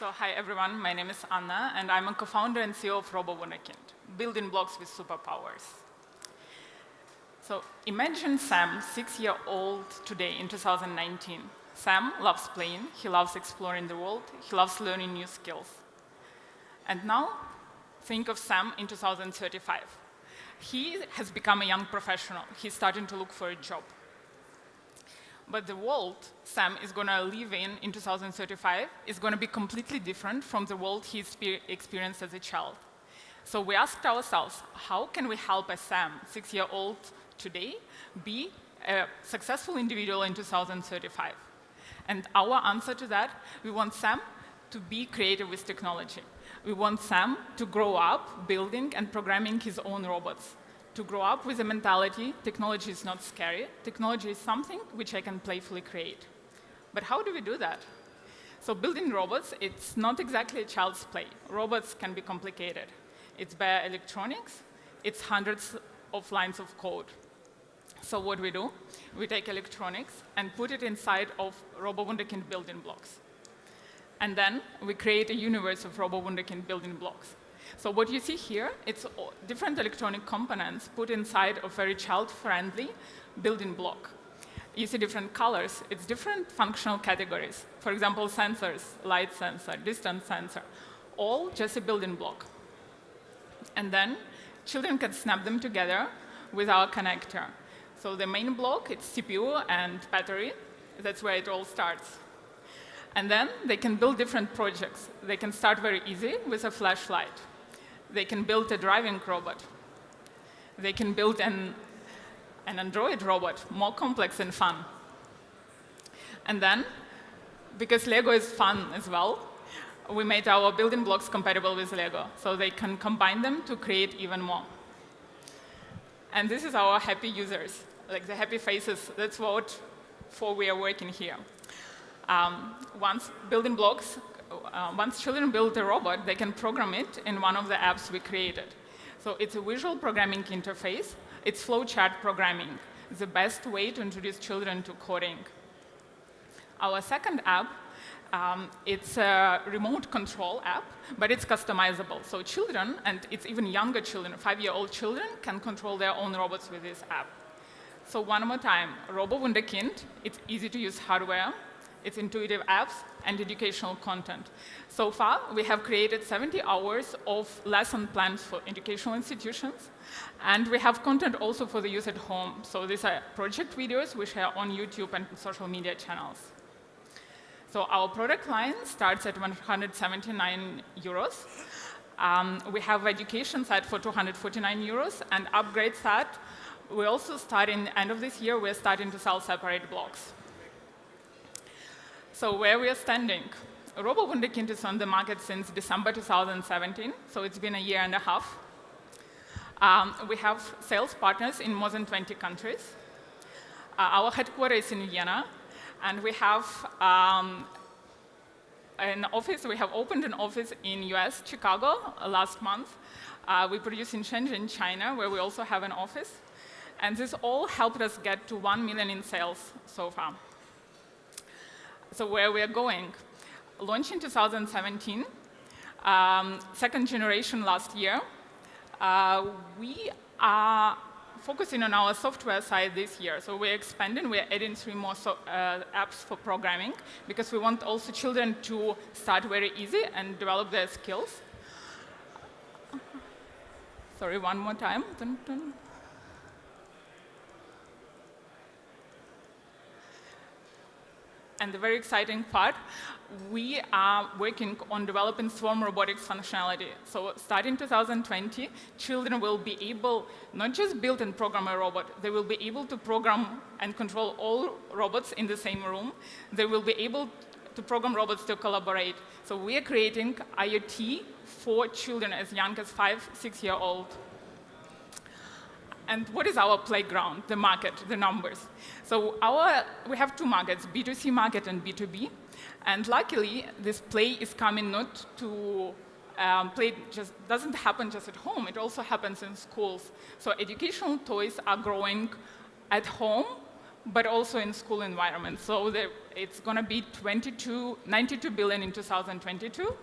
So hi everyone, my name is Anna, and I'm a co-founder and CEO of Robo Wunderkind, building blocks with superpowers. So imagine Sam, 6-year-old today in 2019. Sam loves playing, he loves exploring the world, he loves learning new skills. And now, think of Sam in 2035. He has become a young professional. He's starting to look for a job. But the world Sam is going to live in 2035 is going to be completely different from the world he experienced as a child. So we asked ourselves, how can we help a Sam, 6-year-old today, be a successful individual in 2035? And our answer to that, we want Sam to be creative with technology. We want Sam to grow up building and programming his own robots. To grow up with a mentality, technology is not scary. Technology is something which I can playfully create. But how do we do that? So building robots, it's not exactly a child's play. Robots can be complicated. It's bare electronics. It's hundreds of lines of code. So what we do, we take electronics and put it inside of Robo Wunderkind building blocks. And then we create a universe of Robo Wunderkind building blocks. So what you see here, it's different electronic components put inside a very child-friendly building block. You see different colors. It's different functional categories. For example, sensors, light sensor, distance sensor, all just a building block. And then children can snap them together with our connector. So the main block, it's CPU and battery. That's where it all starts. And then they can build different projects. They can start very easy with a flashlight. They can build a driving robot. They can build an android robot, more complex and fun. And then, because Lego is fun as well, we made our building blocks compatible with Lego, so they can combine them to create even more. And this is our happy users, like the happy faces. That's what for we are working here. Once children build a robot, they can program it in one of the apps we created. So it's a visual programming interface. It's flowchart programming. It's the best way to introduce children to coding. Our second app, it's a remote control app, but it's customizable. So children, and it's even younger children, 5-year-old children, can control their own robots with this app. So one more time, Robo Wunderkind, it's easy to use hardware. It's intuitive apps and educational content. So far, we have created 70 hours of lesson plans for educational institutions, and we have content also for the use at home. So these are project videos we share on YouTube and social media channels. So our product line starts at 179 euros. We have education side for 249 euros, and upgrade side, we also start in the end of this year, we're starting to sell separate blocks. So where we are standing, Robo Wunderkind is on the market since December 2017, so it's been a year and a half. We have sales partners in more than 20 countries. Our headquarters is in Vienna, and we have an office. We have opened an office in US, Chicago, last month. We produce in Shenzhen, China, where we also have an office. And this all helped us get to 1 million in sales so far. So where we are going, launched in 2017, second generation last year. We are focusing on our software side this year. So we're expanding, we're adding 3 more apps for programming, because we want also children to start very easy and develop their skills. Sorry, one more time. Dun, dun. And the very exciting part, we are working on developing swarm robotics functionality. So starting 2020, children will be able not just build and program a robot, they will be able to program and control all robots in the same room. They will be able to program robots to collaborate. So we are creating IoT for children as young as 5, 6-year-old. And what is our playground, the market, the numbers? So we have 2 markets, B2C market and B2B. And luckily, this play is coming not to play just doesn't happen just at home. It also happens in schools. So educational toys are growing at home but also in school environments. So it's going to be 92 billion in 2022.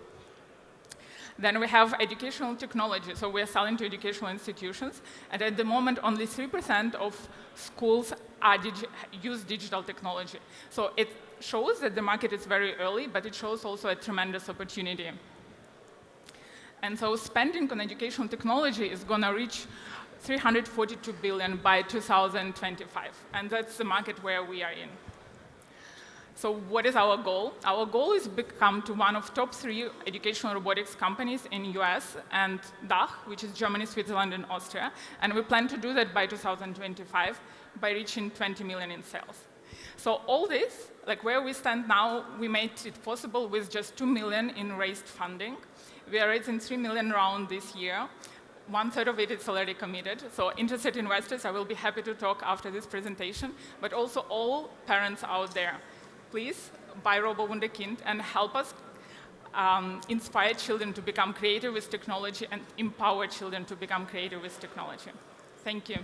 Then we have educational technology. So we're selling to educational institutions. And at the moment, only 3% of schools use digital technology. So it shows that the market is very early, but it shows also a tremendous opportunity. And so spending on educational technology is going to reach 342 billion by 2025. And that's the market where we are in. So what is our goal? Our goal is to become one of top 3 educational robotics companies in US and DACH, which is Germany, Switzerland, and Austria. And we plan to do that by 2025 by reaching 20 million in sales. So all this, like where we stand now, we made it possible with just 2 million in raised funding. We are raising 3 million round this year. 1/3 of it is already committed. So interested investors, I will be happy to talk after this presentation, but also all parents out there. Please buy Robo Wunderkind and help us inspire children to become creative with technology and empower children to become creative with technology. Thank you.